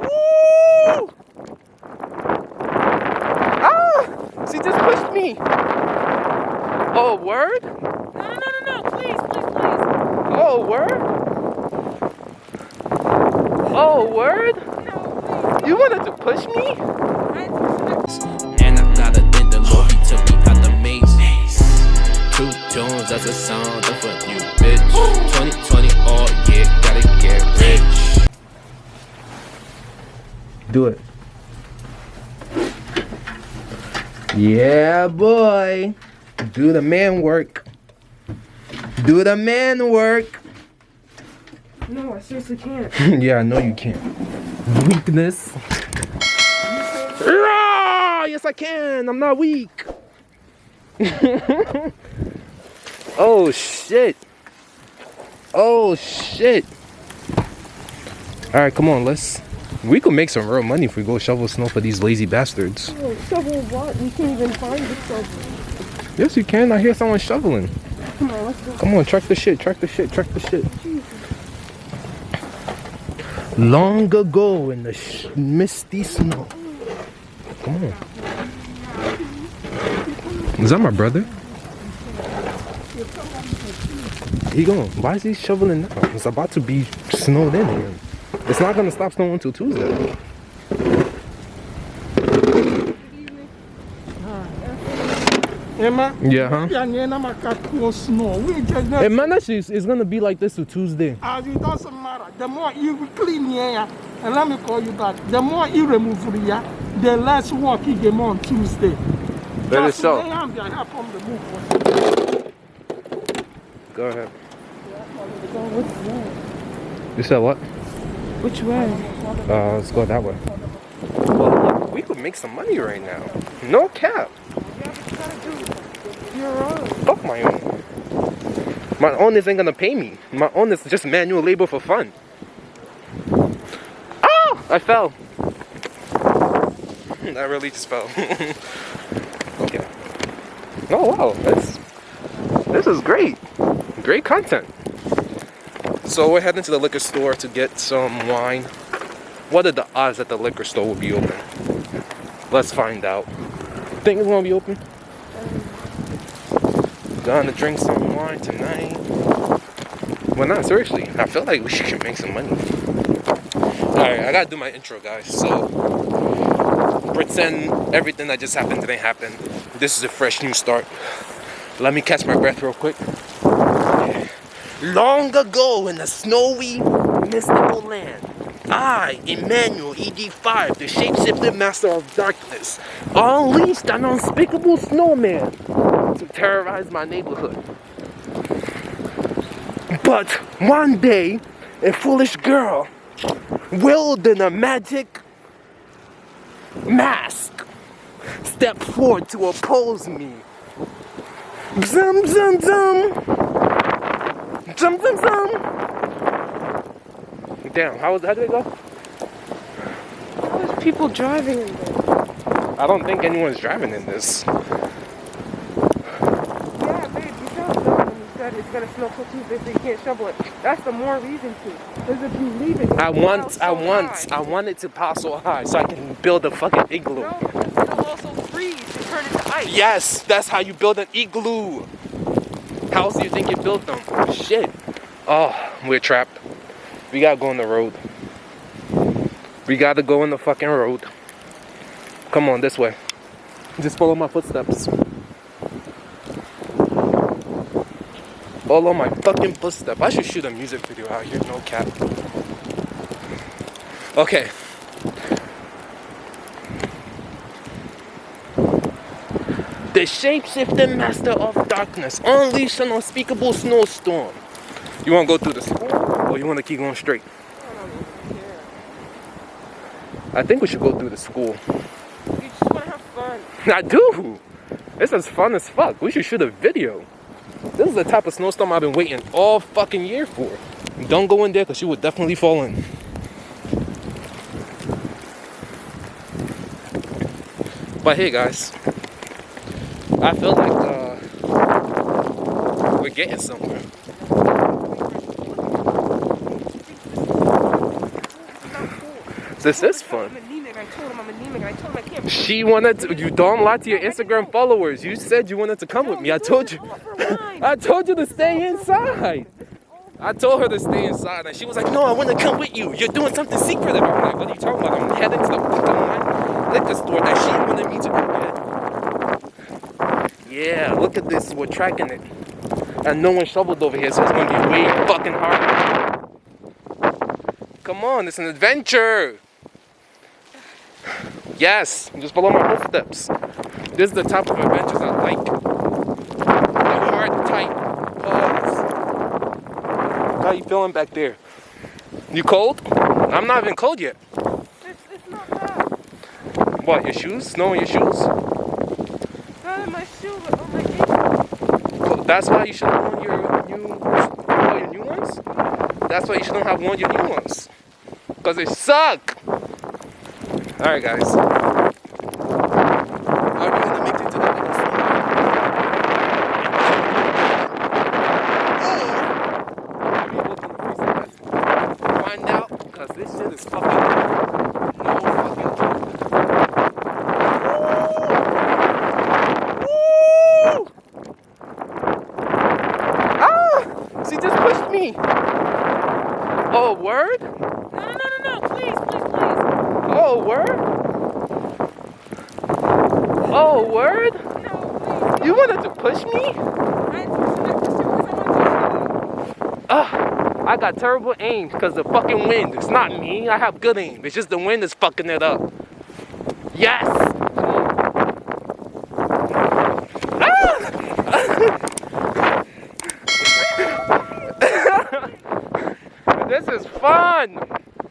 Woo! Ah! She just pushed me. Oh, word? No, please. Oh, word? Oh, word? No, You wanted to push me? And I gotta thank the Lord, he took me out the maze. True Jones, that's a sound of a new bitch. 2020 all year, gotta get rich. Do it. Yeah, boy. Do the man work. Do the man work. No, I seriously can't. Yeah, I know you can't. Weakness. Ah, yes, I can. I'm not weak. Oh, shit. Oh, shit. All right, come on, we could make some real money if we go shovel snow for these lazy bastards. Oh, shovel what? You can't even find the shovel. Yes, you can. I hear someone shoveling. Come on, let's go. Come on, track the shit. Long ago in the misty snow. Come on. Is that my brother? He going. Why is he shoveling now? It's about to be snowed in here. It's not gonna stop snowing until Tuesday. Emma? Yeah, huh? Yeah, snow. Hey, man, actually, it's gonna be like this till Tuesday. It doesn't matter. The more you clean here, and let me call you back. The more you remove here, the less work you get on Tuesday. That is so. Go ahead. You said what? Which way? Let's go that way. Well, look, we could make some money right now. No cap. You're on. Fuck my own. My owners ain't gonna pay me. My owners is just manual labor for fun. Oh! I fell. I really just fell. Okay. Oh wow, this is great. Great content. So we're heading to the liquor store to get some wine. What are the odds that the liquor store will be open? Let's find out. Think it's gonna be open? Gonna drink some wine tonight. Well, not seriously. I feel like we should make some money. Alright, I gotta do my intro, guys. So, pretend everything that just happened didn't happen. This is a fresh new start. Let me catch my breath real quick. Long ago in a snowy, mystical land, I, Emmanuel ED5, the shapeshifted master of darkness, unleashed an unspeakable snowman to terrorize my neighborhood. But one day, a foolish girl, wielding a magic mask, stepped forward to oppose me. Zum zum zum! Zum zum zum! Damn, how did it go? How is people driving in there? I don't think anyone's driving in this. Yeah, babe, you sound dumb when you said it's gonna snow for Tuesday so you can't shovel it. That's the more reason to. Because if you leave it, I want it to pile so high so I can build a fucking igloo. No, because it'll also freeze and turn into ice. Yes, that's how you build an igloo. How else do you think you built them? Shit. Oh, we're trapped. We gotta go on the road. We gotta go on the fucking road. Come on, this way. Just follow my footsteps. Follow my fucking footsteps. I should shoot a music video out here, no cap. Okay. The shape-shifting master of darkness unleashed an unspeakable snowstorm. You want to go through the school or you want to keep going straight? I think we should go through the school. You just want to have fun. I do. This is fun as fuck. We should shoot a video. This is the type of snowstorm I've been waiting all fucking year for. Don't go in there because you would definitely fall in. But hey guys, I feel like we're getting somewhere. This is fun. I'm anemic. I told him I'm anemic. I told him I can't. She wanted to, you don't lie to your Instagram followers. You said you wanted to come with me. I told you. I told you to stay inside. I told her to stay inside, and she was like, "No, I want to come with you. You're doing something secretive." I'm like, "What are you talking about? I'm heading to the liquor store that she wanted me to go get." Yeah, look at this. We're tracking it, and no one shoveled over here, so it's gonna be way fucking hard. Come on, it's an adventure. Yes, just follow my footsteps. This is the type of adventures I like. The hard type. Pause. How you feeling back there? You cold? I'm not even cold yet. It's not bad. What, your shoes? Snow in your shoes? Not in my shoe, but on my ankle. Well, that's why you should have worn your new ones? That's why you shouldn't have worn your new ones. Because they suck! Alright guys. Are we gonna make it to the liquor store? Maybe we'll do the freestyle. Find out, because this shit is fucking no fucking joke. Woo! Ah! She just pushed me! Oh, word? No, please. Oh, word? Oh, word? No, please. You wanted to push me? I got terrible aim because the fucking wind. It's not me. I have good aim. It's just the wind is fucking it up. Yes! Ah! This is fun!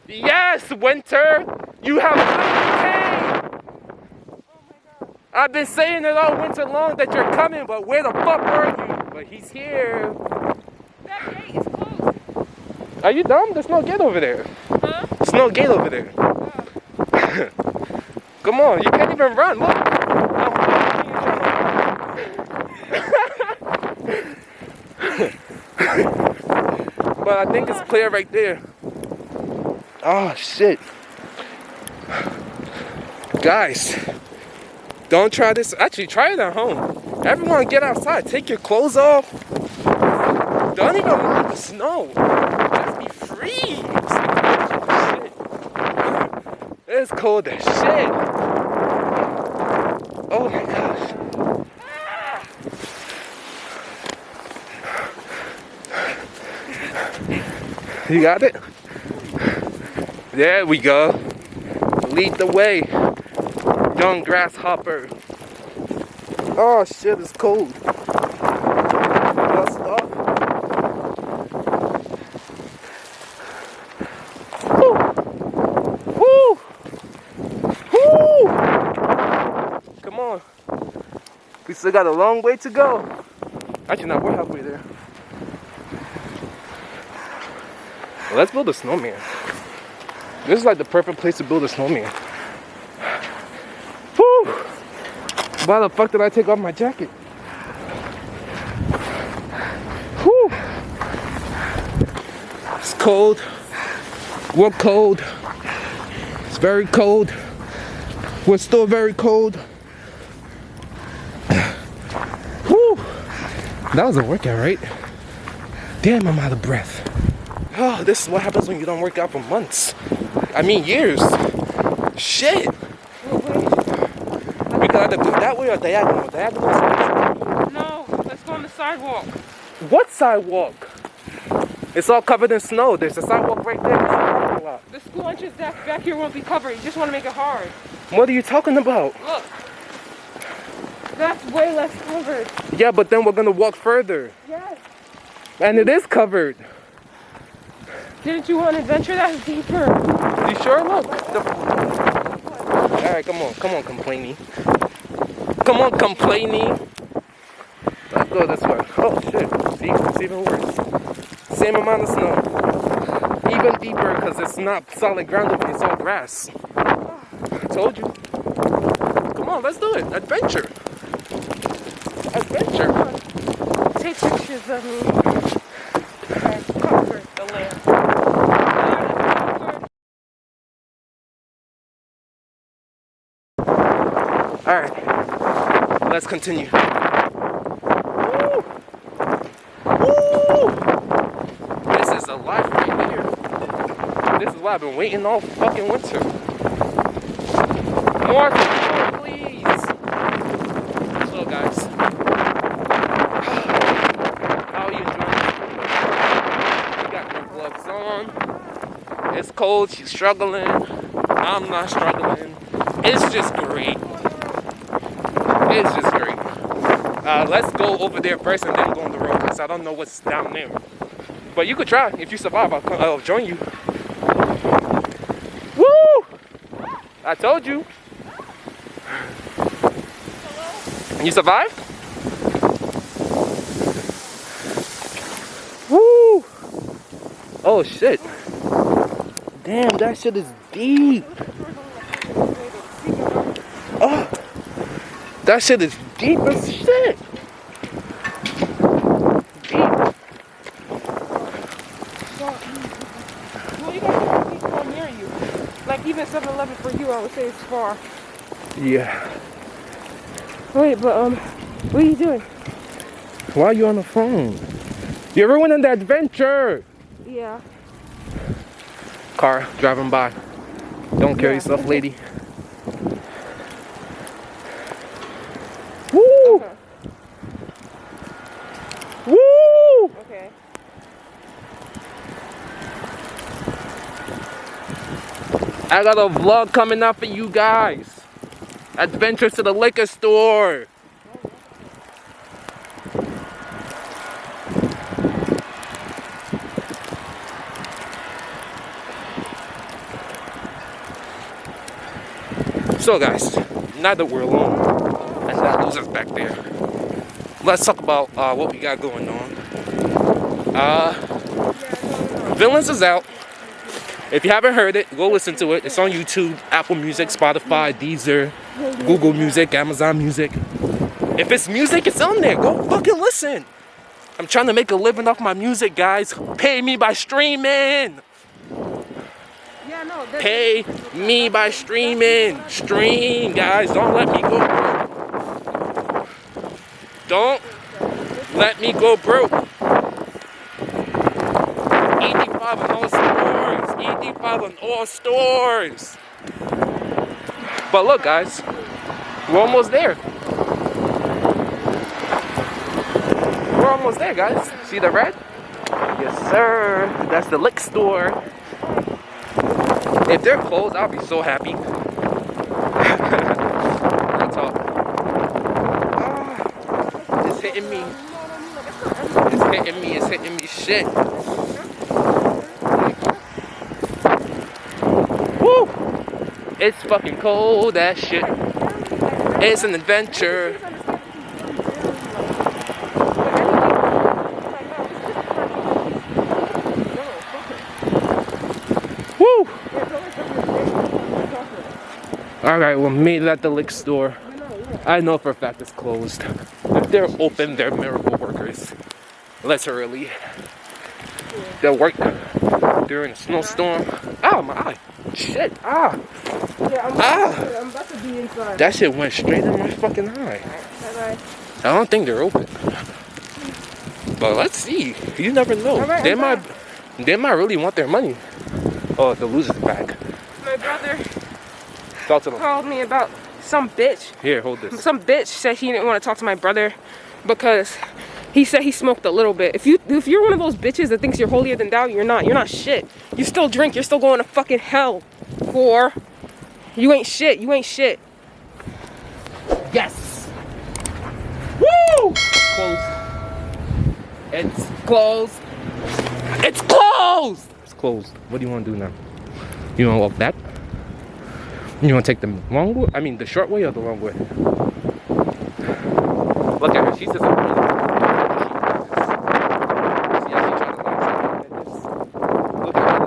Yes, Winter! You have good aim! I've been saying it all winter long that you're coming, but where the fuck were you? But he's here. That gate is closed. Are you dumb? There's no gate over there. Huh? There's no gate over there. Come on, you can't even run. Look. But I think it's clear right there. Oh, shit. Guys, don't try this. Actually, try it at home. Everyone get outside. Take your clothes off. Don't even mind the snow. Just be free. Shit. It's cold as shit. Oh my gosh. You got it? There we go. Lead the way, young grasshopper. Oh shit, it's cold. Dust off. Woo! Woo! Woo! Come on. We still got a long way to go. Actually, no, we're halfway there. Well, let's build a snowman. This is like the perfect place to build a snowman. Whew! Why the fuck did I take off my jacket? Whew! It's cold. We're cold. It's very cold. We're still very cold. Whew! That was a workout, right? Damn, I'm out of breath. Oh, this is what happens when you don't work out for months. I mean years. Shit. We could either go that way or diagonal. Diagonal. No, let's go on the sidewalk. What sidewalk? It's all covered in snow. There's a sidewalk right there. There's a parking lot. The school entrance back here won't be covered. You just want to make it hard. What are you talking about? Look. That's way less covered. Yeah, but then we're gonna walk further. Yes. And it is covered. Didn't you want an adventure that's deeper? You sure? Look. Alright, come on, complaining. Come on, complaining. Let's go this way. Oh shit. See, it's even worse. Same amount of snow. Even deeper because it's not solid ground over here, it's all grass. I told you. Come on, let's do it. Adventure. Adventure. Take pictures of me. Okay, cover the land. Alright, let's continue. Woo! Woo! This is a life right here. This is why I've been waiting all fucking winter. More, please. So guys, how are you doing? You got your gloves on. It's cold, she's struggling. I'm not struggling. It's just great. It's just great. Let's go over there first and then go on the road because I don't know what's down there. But you could try. If you survive, I'll join you. Woo! I told you. You survived? Woo! Oh shit. Damn, that shit is deep. Oh, that shit is deep as shit. Deep. Well, you got to people near you. Like even 7-Eleven for you, I would say it's far. Yeah. Wait, but what are you doing? Why are you on the phone? You're ruining the adventure. Yeah. Car driving by. Don't kill Yeah. yourself, lady. Woo! Okay. Woo! Okay. I got a vlog coming up for you guys. Adventures to the liquor store. So guys, now that we're alone and that loser's back there, let's talk about what we got going on. Villains is out. If you haven't heard it, go listen to it. It's on YouTube, Apple Music, Spotify, Deezer, Google Music, Amazon Music. If it's music, it's on there. Go fucking listen. I'm trying to make a living off my music, guys. Pay me by streaming. Yeah, no. Pay me by streaming. Stream, guys. Don't let me go broke. Don't let me go broke. 85 on all stores. 85 on all stores. But look, guys. We're almost there. We're almost there, guys. See the red? Yes, sir. That's the liquor store. If they're closed, I'll be so happy. That's all. It's hitting me. It's hitting me. It's hitting me. Shit. Woo! It's fucking cold. That shit. It's an adventure. Woo! Alright, we'll meet at the liquor store. I know for a fact it's closed. If they're open, they're miracle workers. Literally. They'll work during a snowstorm. Ah, my eye. Shit. Ah. Yeah, I'm about to be inside. That shit went straight in my fucking eye. Bye-bye. I don't think they're open. But let's see. You never know. Alright, They might really want their money. Oh, the loser's back. My brother Talk to them. called me about some bitch. Here, hold this. Some bitch said he didn't want to talk to my brother because he said he smoked a little bit. If you're one of those bitches that thinks you're holier than thou, you're not. You're not shit. You still drink. You're still going to fucking hell. Whore. You ain't shit. You ain't shit. Yes! Woo! Closed. It's closed. It's closed! It's closed. What do you want to do now? You want to walk back? You want to take the long way? I mean, the short way or the long way? Look at her. She's disappointed. See how she trying to lie. Look at her.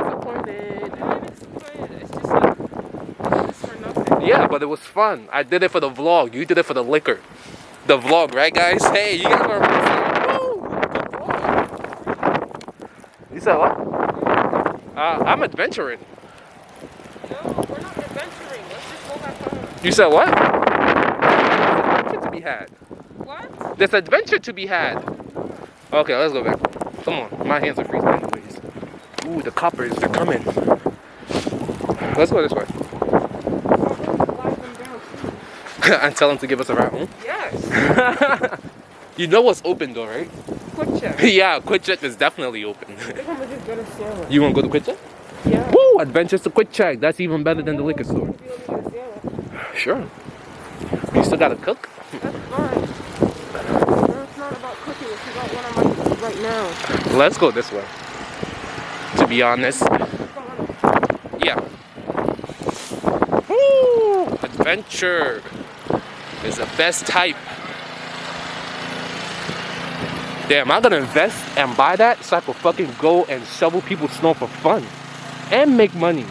Disappointed. It's just like, it's for nothing. Yeah, but it was fun. I did it for the vlog. You did it for the liquor. The vlog, right, guys? Hey, you guys are woo! Good vlog. You said what? I'm adventuring. No, we're not adventuring. Let's just go back home. You said what? Adventure to be had. What? There's adventure to be had. Okay, let's go back. Come on, my hands are freezing anyways. Ooh, the coppers, they're coming. Let's go this way. And tell them to give us a ride home. Yes. You know what's open though, right? Quick check. Yeah, Quick Check is definitely open. You want to go to Quick Check? Yeah. Woo! Adventures to Quick Check. That's even better than the liquor store. Sure. You still gotta cook? That's fine. It's not about cooking. It's about what I might eat right now. Let's go this way. To be honest. Yeah. Woo! Adventure is the best type. Damn, I'm gonna invest and buy that so I can fucking go and shovel people's snow for fun. And make money.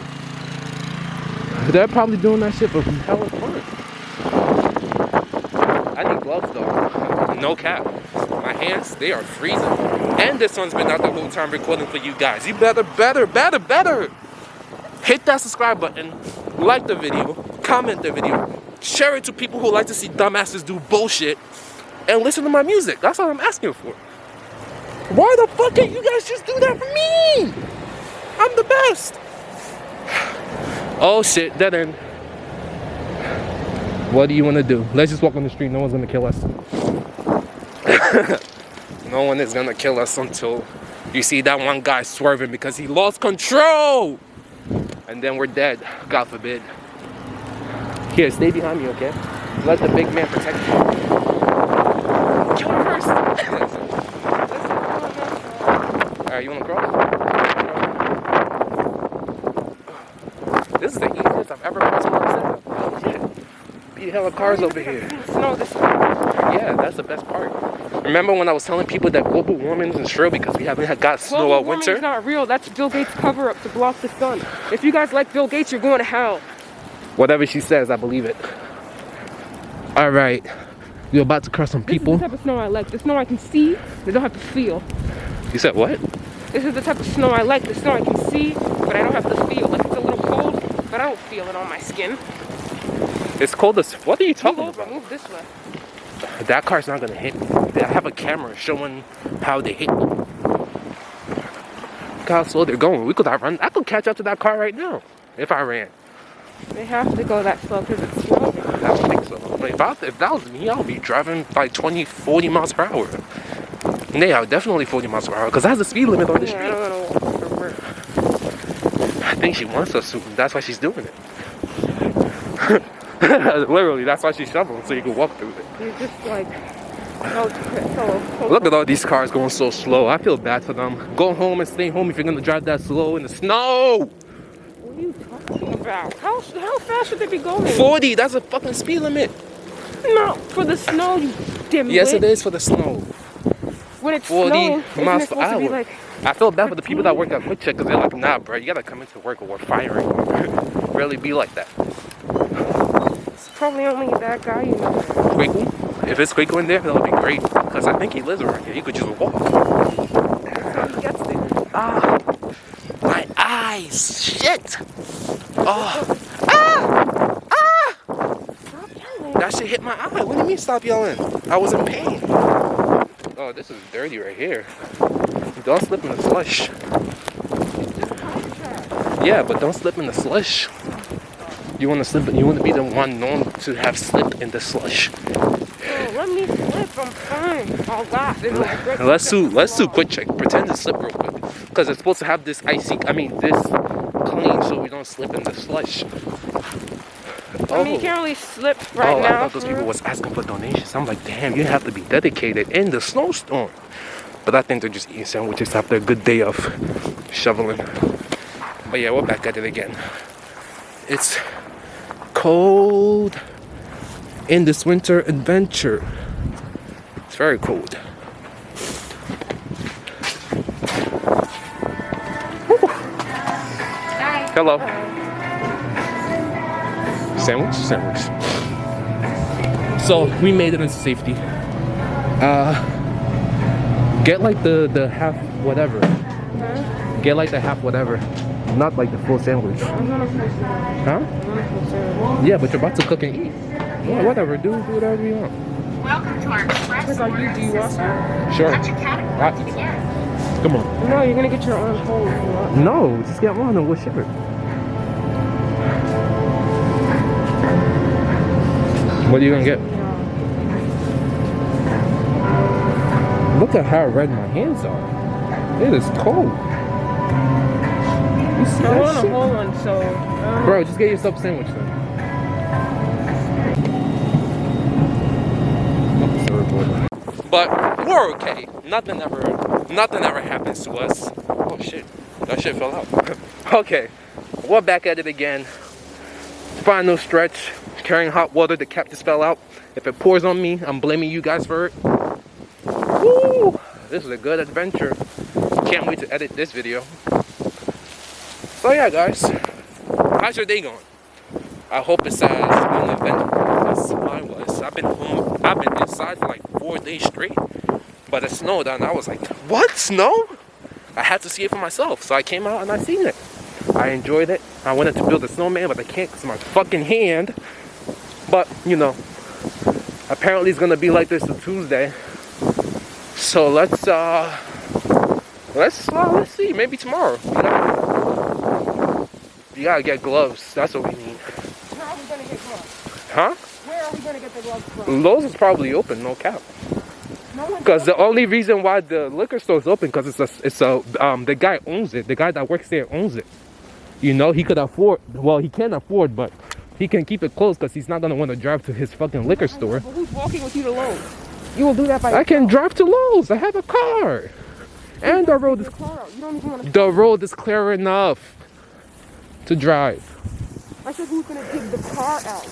They're probably doing that shit for hella fun. I need gloves though. No cap. My hands, they are freezing. And this one's been out the whole time recording for you guys. You better. Hit that subscribe button, like the video, comment the video, share it to people who like to see dumbasses do bullshit, and listen to my music. That's all I'm asking for. Why the fuck can't you guys just do that for me? I'm the best. Oh shit, dead end. What do you want to do? Let's just walk on the street. No one's gonna kill us. No one is gonna kill us until you see that one guy swerving because he lost control. And then we're dead, God forbid. Here, stay behind me, okay? Let the big man protect you. Kill him first. Alright, you wanna cross? This is the easiest I've ever crossed myself. Oh shit. Beat hella cars over here. Snow this way. Yeah, that's the best part. Remember when I was telling people that global warming isn't real because we haven't got snow all winter? It's not real. That's Bill Gates' cover-up to block the sun. If you guys like Bill Gates, you're going to hell. Whatever she says, I believe it. All right, we're about to cross some people. This is the type of snow I like. The snow I can see, I don't have to feel. You said what? This is the type of snow I like. The snow I can see, but I don't have to feel. Like it's a little cold, but I don't feel it on my skin. It's cold as... What are you talking about? Move this way. That car's not gonna hit me. I have a camera showing how they hit me. Look how slow they're going. I could catch up to that car right now if I ran. They have to go that slow because it's slow. I don't think so. But if that was me, I would be driving like 20, 40 miles per hour. Yeah, definitely 40 miles per hour because that's the speed limit on the street. I don't know what to work. I think she wants us to. That's why she's doing it. Literally, that's why she's shoveling so you can walk through it. You're just like, so Look at all these cars going so slow. I feel bad for them. Go home and stay home if you're gonna drive that slow in the snow. What are you talking about? How fast should they be going? 40, that's a fucking speed limit. No, for the snow, you dimwit. Yes, it is for the snow. When it's 40 snowing, miles isn't it per supposed to be hour. like... I feel bad for the people that work at Quick Check because they're like, nah, bro, you gotta come into work or we're firing you. Really be like that. It's probably only that guy, you know. Quaco? If it's Quaco in there, that'll be great. Because I think he lives around here. He could just walk. That's how he gets there. Ah, my eyes. Shit. Oh. Ah. Ah. Stop yelling. That shit hit my eye. What do you mean stop yelling? I was in pain. Oh, this is dirty right here. Don't slip in the slush. Yeah, but don't slip in the slush. You want to slip? You want to be the one known to have slipped in the slush. Oh, let me slip. I'm fine. I'll laugh. Let's do Quick Check. Pretend to slip real quick, because it's supposed to have this this clean, so we don't slip in the slush. I mean, you can't really slip right now. I thought those people was asking for donations. I'm like, damn, you have to be dedicated in the snowstorm. But I think they're just eating sandwiches after a good day of shoveling. But yeah, we're back at it again. It's cold in this winter adventure. It's very cold. Whew. Hello. Sandwich. So we made it into safety. Get like the half whatever. Get like the half whatever. Not like the full sandwich. I'm gonna full sandwich. Huh? I'm gonna full sandwich. Yeah, but you're about to cook and eat. Yeah, whatever. Do whatever you want. Welcome to our express. Chris, are you, do you want some? Sure. Touch a category to begin. Come on. No, you're gonna get your own whole if you want. No, just get one and we'll share it. What are you gonna get? Look at how red my hands are. It is cold. You see I that want a shit? whole one, so. Bro, just get yourself a sandwich then. But we're okay. Nothing ever happens to us. Oh shit. That shit fell out. Okay. We're back at it again. Final stretch. Carrying hot water. The cap just fell out. If it pours on me, I'm blaming you guys for it. Woo! This is a good adventure. Can't wait to edit this video. So yeah, guys. How's your day going? I hope it's as uneventful as mine was. I've been home. I've been inside for like 4 days straight. But it snowed and I was like, what? Snow? I had to see it for myself. So I came out and I seen it. I enjoyed it. I wanted to build a snowman, but I can't because of my fucking hand. But, you know, apparently it's gonna be like this till Tuesday. So let's see. Maybe tomorrow. You gotta get gloves. That's what we need. Where are we gonna get gloves? Huh? Where are we gonna get the gloves from? Lowe's is probably open, no cap. No one's Because the only reason why the liquor store is open, because the guy owns it. The guy that works there owns it. You know, he could afford. Well, he can't afford, but he can keep it closed because he's not gonna want to drive to his fucking liquor store. But who's walking with you to Lowe's? You will do that by I can drive to Lowe's. I have a car, and the road is your car out. You don't even want to. the road is clear enough to drive. I said, who's gonna dig the car out?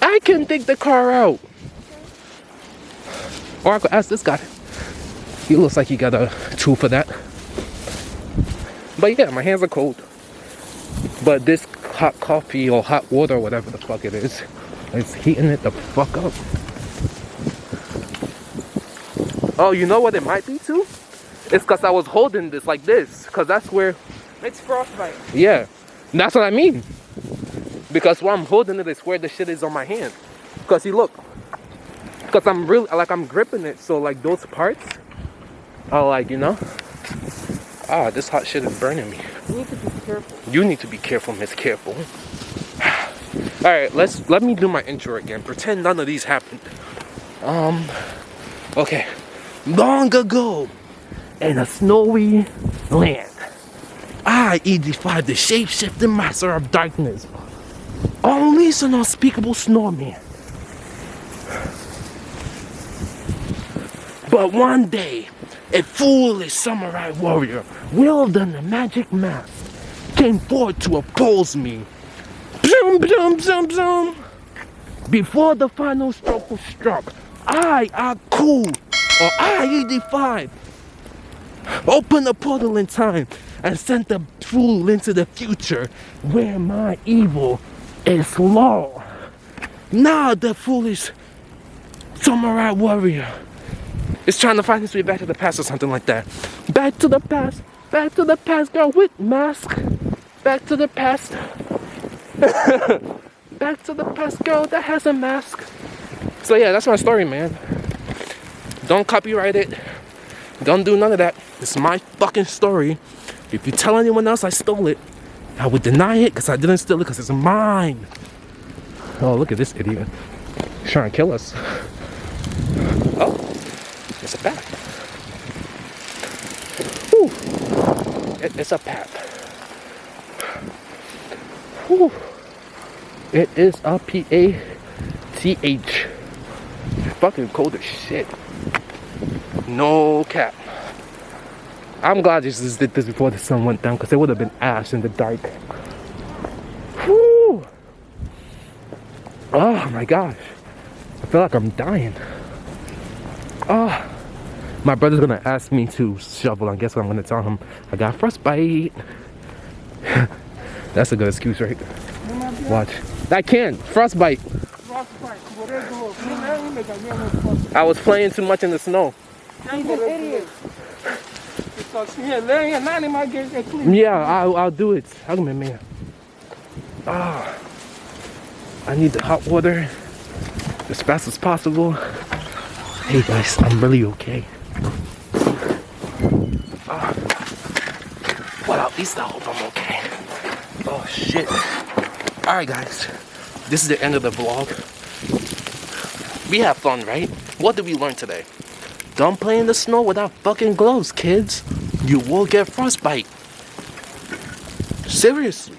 I can take the car out. Or I could ask this guy. He looks like he got a tool for that. But yeah, my hands are cold. But this hot coffee or hot water, whatever the fuck it is heating it the fuck up. Oh, you know what it might be too? It's because I was holding this like this. Because that's where... It's frostbite. Yeah, that's what I mean. Because while I'm holding it, it's where the shit is on my hand. Because see, look. Because I'm really, like, I'm gripping it. So, like, those parts are like, you know. Ah, this hot shit is burning me. You need to be careful. You need to be careful, Miss Careful. Alright, let me do my intro again. Pretend none of these happened. Okay. Long ago, in a snowy land, I defied the shape-shifting master of darkness. Unleash an unspeakable snowman. But one day, a foolish samurai warrior, wielding a magic mask, came forward to oppose me. Zoom, zoom, zoom, zoom. Before the final stroke was struck, I, Aku, or I-85, opened a portal in time and sent the fool into the future where my evil is law. Now the foolish samurai warrior is trying to find his way back to the past or something like that. Back to the past, girl with mask. Back to the past. Back to the past, girl that has a mask. So yeah, that's my story, man. Don't copyright it. Don't do none of that. It's my fucking story. If you tell anyone else I stole it, I would deny it because I didn't steal it because it's mine. Oh, look at this idiot. He's trying to kill us. Oh, it's a bat. Whew. It's a bat. Whew. It is a PATH. Fucking cold as shit. No cap. I'm glad I just did this before the sun went down because it would have been ash in the dark. Whew. Oh my gosh. I feel like I'm dying. Oh. My brother's gonna ask me to shovel. I guess what I'm gonna tell him. I got frostbite. That's a good excuse, right? Watch. I can't. Frostbite. I was playing too much in the snow. He's an idiot. Jesus. Yeah, lay here. Now they might get clean. Yeah, I'll do it. Hug me, man. Ah, I need the hot water as fast as possible. Hey guys, I'm really okay. Well, at least I hope I'm okay. Oh shit. Alright guys, this is the end of the vlog. We had fun, right? What did we learn today? Don't play in the snow without fucking gloves, kids. You will get frostbite. Seriously.